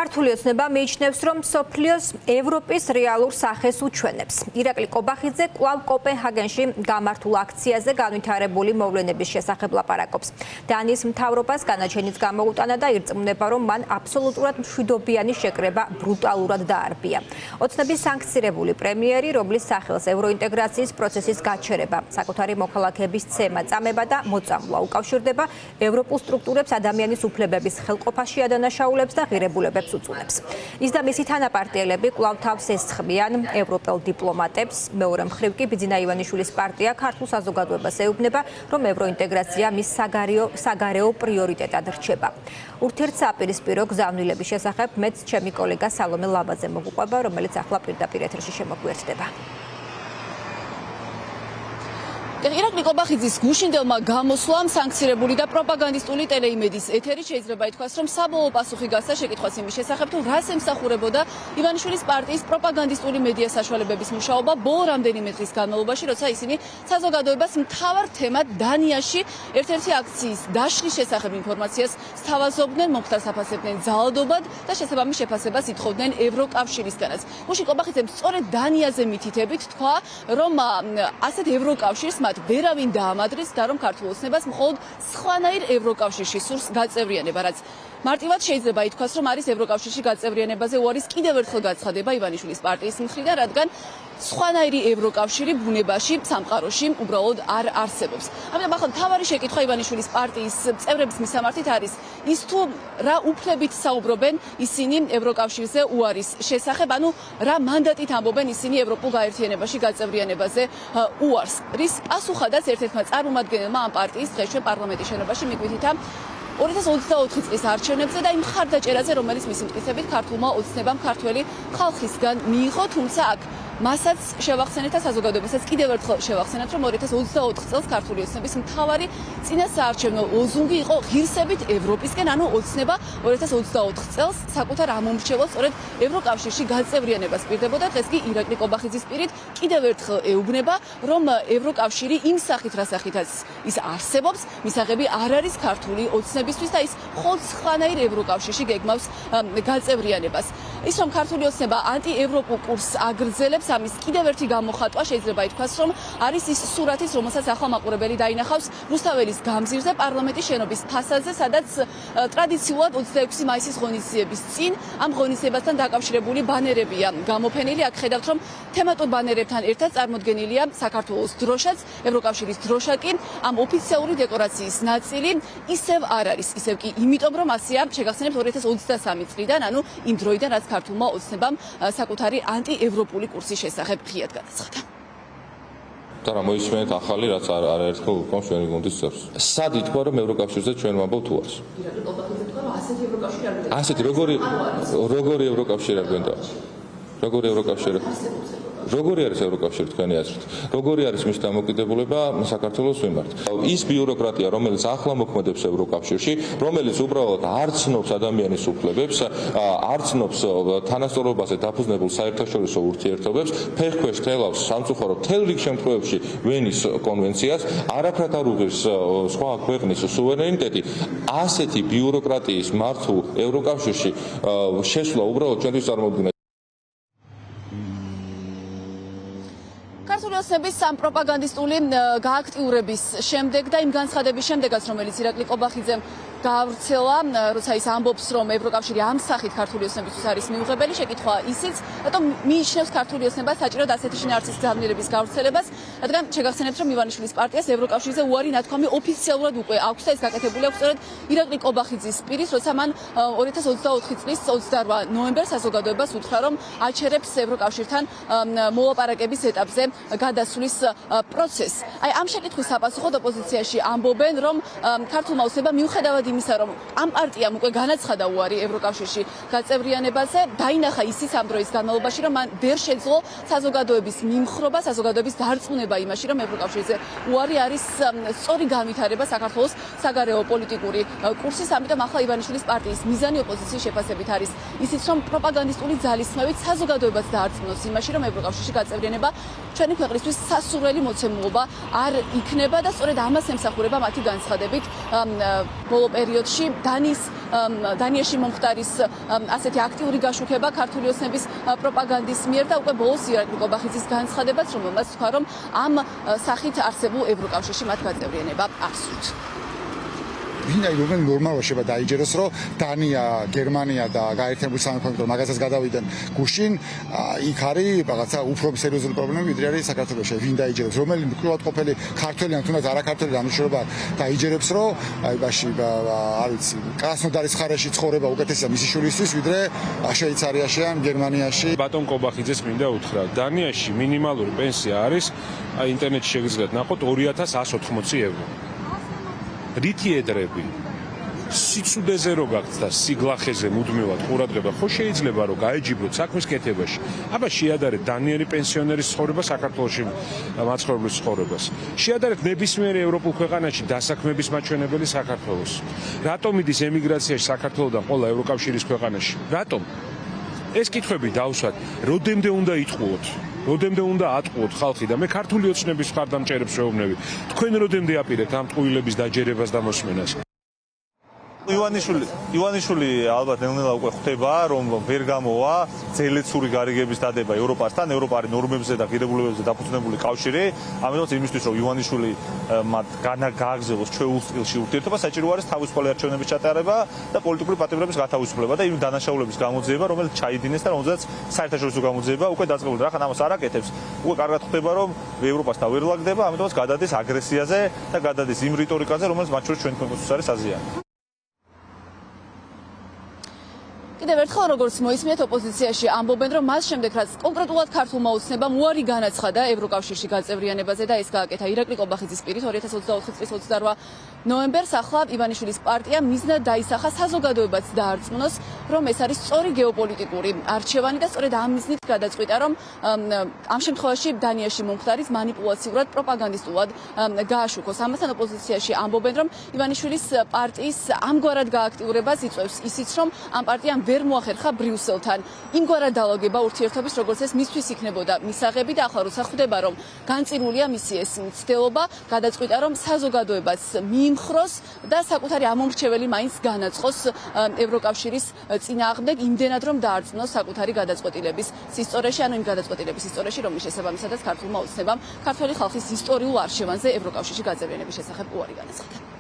ქართული ოცნება მიიჩნევს, რომ მსოფლიოს ევროპის რეალურ სახეს უჩვენებს. ირაკლი კობახიძე კვლავ კოპენჰაგენში გამართულ აქციაზე განვითარებული მოვლენების შესახებ ლაპარაკობს. დანიის მთავრობას განაჩენიც გამოუტანა და ირწმუნება, რომ მან აბსოლუტურად მშვიდობიანი შეკრება ბრუტალურად დაარბია. ოცნების სანქცირებული პრემიერი, რომლის სახელს ევროინტეგრაციის პროცესის გაჩერება, საკუთარი მოქალაქეების ცემა, წამება და მოწამვლა უკავშირდება ევროპულ სტრუქტურებს ადამიანის უფლებების ხელყოფაში ადანაშაულებს და ღირებულებებს უწუნებს. ის და მისი თანაპარტიელები კვლავ თავს ესხმიან ევროპელ დიპლომატებს. მეორე მხრივ კი ბიძინა ივანიშვილის პარტია ქართულ საზოგადოებას ეუბნება, რომ ევროინტეგრაცია მის საგარეო პრიორიტეტად რჩება. ურთიერთსაპირისპირო გზავნილების შესახებ მეც ჩემი კოლეგა სალომე ლაბაძე მოგუყვება, რომელიც ახლა პირდაპირ ეთერში შემოგვიერთდება. ირაკლი კობახიძის გუშინდელმა გამოსვლამ სანქცირებული და პროპაგანდისტული ტელეიმედის ეთერი შეიძლება ითქვას, რომ საბოლოო პასუხი გასცა შეკითხვას იმის შესახებ, თუ რას ემსახურებოდა ივანიშვილის პარტიის პროპაგანდისტული მედია საშუალებების მუშაობა ბოლო რამდენიმე დღის განმავლობაში, როცა ისინი საზოგადოებას მთავარ თემად დანიაში ერთ-ერთი აქციის დაშლის შესახებ ინფორმაციას სთავაზობდნენ, მომხდარს აფასებდნენ ძალადობად და შესაბამის შეფასებას ითხოვდნენ ევროკავშირისგანაც. გუშინ კობახიძემ სწორედ დანიაზე მითითებით თქვა, რომ ასეთ ევროკავშირს ვერავინ დაამადრის და რომ ქართულ ოცნებას მხოლოდ სხვანაირ ევროკავშირში სურს გაწევრიანება, რაც მარტივად შეიძლება ითქვას, რომ არის ევროკავშირში გაწევრიანებაზე უარის კიდევ ერთხელ გაცხადება ივანიშვილის პარტიის მხრიდან, რადგან სხვანაირი ევროკავშირი ბუნებაში, სამყაროში უბრალოდ არ არსებობს. ამიტომ ახლა მთავარი შეკითხვა ივანიშვილის პარტიის წევრების მისამართით არის ის, თუ რა უფლებით საუბრობენ ისინი ევროკავშირზე უარის შესახებ, ანუ რა მანდატით ამბობენ ისინი ევროპულ გაერთიანებაში გაწევრიანებაზე უარს. რის პასუხადაც ერთ-ერთმა წარმომადგენელმა ამ პარტიის დღეს პარლამენტის შენობაში მიგვითითა 2024 წლის არჩევნებზე და იმ მხარდაჭერაზე, რომელიც მისი მტკიცებით ქართულმა ოცნებამ ქართველი ხალხისგან მიიღო, თუმცა აქ მასაც შევახსენეთ და საზოგადოებასაც კიდევ ერთხელ შევახსენეთ, რომ 2024 წელს ქართული ოცნების მთავარი წინასაარჩევნო ლოზუნგი იყო ღირსებით ევროპისკენ, ანუ ოცნება 2024 წელს საკუთარ ამომრჩევლად სწორედ ევროკავშირში გაწევრიანებას პირდებოდა. დღეს კი ირაკლი კობახიძის პირით კიდევ ერთხელ ეუბნება, რომ ევროკავშირი იმ სახით, რა სახითაც ის არსებობს, მისაღები არ არის ქართული ოცნებისთვის და ის მხოლოდ სხვანაირ ევროკავშირში გეგმავს გაწევრიანებას. ის რომ ქართული ოცნება ანტიევროპულ კურსს აგრძელებს, ამის კიდევ ერთი გამოხატვა შეიძლება ითქვას, რომ არის ის სურათიც, რომელსაც ახლა მაყურებელი დაინახავს რუსთაველის გამზირზე პარლამენტის შენობის ფასადზე, სადაც ტრადიციულად 26 მაისის ღონისძიების წინ ამ ღონისძიებასთან დაკავშირებული ბანერებია გამოფენილი. აქ ხედავთ, რომ თემატურ ბანერებთან ერთად წარმოდგენილია საქართველოს დროშაც, ევროკავშირის დროშა კი ამ ოფიციალური დეკორაციის ნაწილი ისევ არ არის. ისევ კი იმიტომ, რომ ასეა შეგახსენებთ 2023 წლიდან, ანუ იმ დროიდან, რაც ქართულმა ოცნებამ საკუთარი ანტიევროპული კურსის შესახებ ღიად გადაცხადა. და რა მოისმენთ ახალი, რაც არაერთხელ უკრავს ჩვენი გუნდის წევრს. სად ითქვა, რომ ევროკავშირზე ჩვენ ვამბობთ უარს? ასეთი როგორი ევროკავშირი არ გვენდა? როგორი ევროკავშირი? როგორი არის ევროკავშირი თქვენი აზრით? როგორი არის მის დამოკიდებულება საქართველოს მიმართ? ის ბიუროკრატია, რომელიც ახლა მოქმედებს ევროკავშირში, რომელიც უბრალოდ არ ცნობს ადამიანის უფლებებს, არ ცნობს თანასწორობაზე დაფუძნებულ საერთაშორისო ურთიერთობებს, ფეხქვეშ თელავს სამწუხაროდ მთელ რიგ შემთხვევებში ვენის კონვენციას, არაფრად არ უღირს სხვა ქვეყნის სუვერენიტეტი, ასეთი ბიუროკრატიის მართულ ევროკავშირში შესვლა უბრალოდ ჩვენთვის წარმოუდგენელია. ქართული ოცნების ამ პროპაგანდისტული გააქტიურების შემდეგ და იმ განცხადების შემდეგაც, რომელიც ირაკლი კობახიძემ გავრცელა, როცა ის ამბობს, რომ ევროკავშირი ამ სახით ქართული ოცნებისთვის არის მიუღებელი, შეკითხვა ისიც, რატომ მიიჩნევს ქართული ოცნება საჭიროდ ასეთი შინაარსის გზავნილების გავრცელებას, რადგან შეგახსენებთ, რომ ივანიშვილის პარტიას ევროკავშირზე უარი ნათქვამი ოფიციალურად უკვე აქვს და ეს გაკეთებული აქვს სწორედ ირაკლი კობახიძის პირით, როცა მან 2024 წლის 28 ნოემბერს საზოგადოებას უთხრა, რომ აჩერებს ევროკავშირთან მოლაპარაკების ეტაპზე გადასვლის პროცესს. აი ამ შეკითხვის საპასუხოდ ოპოზიციაში ამბობენ, რომ ქართულმა ოცნებამ მიუხედავად იმისა, რომ ამ პარტიამ უკვე განაცხადა უარი ევროკავშირში გაწევრიანებაზე, დაინახა ისიც ამ დროის განმავლობაში, რომ მან ვერ შეძლო საზოგადოების მიმხრობა, საზოგადოების დარწმუნება იმაში, რომ ევროკავშირზე უარი არის სწორი განვითარება საქართველოს საგარეო პოლიტიკური კურსის. ამიტომ ახლა ივანიშვილის პარტიის მიზანი ოპოზიციის შეფასებით არის ისიც, რომ პროპაგანდისტული ძალისხმევით საზოგადოებას დაარწმუნოს იმაში, რომ ევროკავშირში გაწევრიანება ჩვენი ქვეყნისთვის სასურველი მოცემულობა არ იქნება და სწორედ ამას ემსახურება მათი განცხადებით ბოლო პერიოდში დანიაში მომხდარის ასეთი აქტიური გაშუქება ქართული ოცნების პროპაგანდის მიერ და უკვე ბოლოს ირაკლი კობახიძის განცხადებაც, რომელმაც თქვა, რომ ამ სახით არსებულ ევროკავშირში მათ გაწევრიანება არ სურთ. ვინაიდან რომელი ნორმალურად შეიძლება დაიჯეროს, რომ დანია, გერმანია და გაერთიანებული სამეფო მაგასაც გადავიდნენ გუშინ, იქ არის რაღაცა უფრო სერიოზული პრობლემები, ვიდრე არის საქართველოში. ვინ დაიჯერებს, რომელი მკვლელყოფელი ქართველი ან თუნდაც არაქართველი დამშრობა დაიჯერებს, რომ აი ბაში არ ვიცი, კრასნოდარის ხარეში ცხოვრება უკეთესია მისი შვილისთვის, ვიდრე შვეიცარიაში ან გერმანიაში. ბატონ კობახიძეს მინდა უთხრა, დანიაში მინიმალური პენსია არის, აი ინტერნეტში შეგიძლიათ ნახოთ 2180 евро. რითი ედრები სიცუდეზე რო გაქვთ და სიგლახეზე მუდმივად ყურადღება ხო შეიძლება რომ გაეჯიბროთ საქმის კეთებაში. აბა შეადარეთ დანიელი პენსიონერის ცხოვრება საქართველოში მაცხოვრებლის ცხოვრებას. შეადარეთ ნებისმიერ ევროპულ ქვეყანაში დასაქმების მაჩვენებელი საქართველოს. რატომ იდის ემიგრაციაში საქართველოდან ყველა ევროკავშირის ქვეყანაში? რატომ? ეს კითხვები დავსვათ, როდემდე უნდა იტყუოთ? როდემდე უნდა ატყუოთ ხალხი და მე ქართული ოცნების მხარდამჭერებს ვეუბნები. თქვენ როდემდე აპირებთ ამ ტყუილების დაჯერებას და მოსმენას? ივანიშვილი ალბათ ნელ-ნელა უკვე ხვდება, რომ ვერ გამოვა ძელეცური გარიგების დადება ევროპასთან, ევროპა არის ნორმებზე და ღირებულებებზე დაფუძნებული კავშირი, ამიტომაც იმისთვის რომ ივანიშვილი მათ გააგზავნოს ჩვეულ სტილში ურთიერთობა, საჭირო არის თავისუფალი არჩევნების ჩატარება და პოლიტიკური პატიმრების გათავისუფლება და იმ დანაშაულების გამოძიება, რომელიც ჩაიდინეს და რომელზეც საერთაშორისო გამოძიება უკვე დაწყებულია. რახან ამას არ აკეთებს, უკვე კარგად ხვდება, რომ ევროპასთან ვერ ლაგდება, ამიტომაც გადადის აგრესიაზე და გადადის იმ რიტორიკაზე, რომელიც მათ შორის ჩვენ ქვეყნისთვის არის აზიანი. კიდევ ერთხელ როგორც მოისმენთ ოპოზიციაში ამბობენ რომ მას შემდეგ რაც კონკრეტულად ქართულმა ოცნებამ უარი განაცხადა ევროკავშირში გაწევრიანებაზე და ეს გააკეთა ირაკლი კობახიძის პირით 2024 წლის 28 ნოემბერს ახლა ივანიშვილის პარტია მიზნად დაისახა საზოგადოებაც დაარწმუნოს რომ ეს არის სწორი გეოპოლიტიკური არჩევანი და სწორედ ამ მიზნით გადაწყვიტა რომ ამ შემთხვევაში დანიაში მომხდარის манипуლაციურად პროპაგანდისტულად გააშუქოს. ამასთან ოპოზიციაში ამბობენ რომ ივანიშვილის პარტიის ამგვარად გააქტიურებას იწვევს ისიც რომ ამ პარტიამ ვერ მოახერხა ბრიუსელთან იმგვარად დალაგება ურთიერთობის, როგორც ეს მისთვის იქნებოდა მისაღები და ახლა როცა ხვდება, რომ განწირულია მისი ეს მცდელობა, გადაწყვიტა, რომ საზოგადოებას მიიმხროს და საკუთარი ამომრჩეველი მაინც განაწყოს ევროკავშირის წინააღმდეგ, იმდენად რომ დაარწმუნოს საკუთარი გადაწყვეტილების სისწორეში, ანუ იმ გადაწყვეტილების სისწორეში, რომლის შესაბამისადაც ქართულმა ოცნებამ ქართველი ხალხის ისტორიულ არჩევანზე ევროკავშირში გაწევრიანების შესახებ უარი განაცხადა.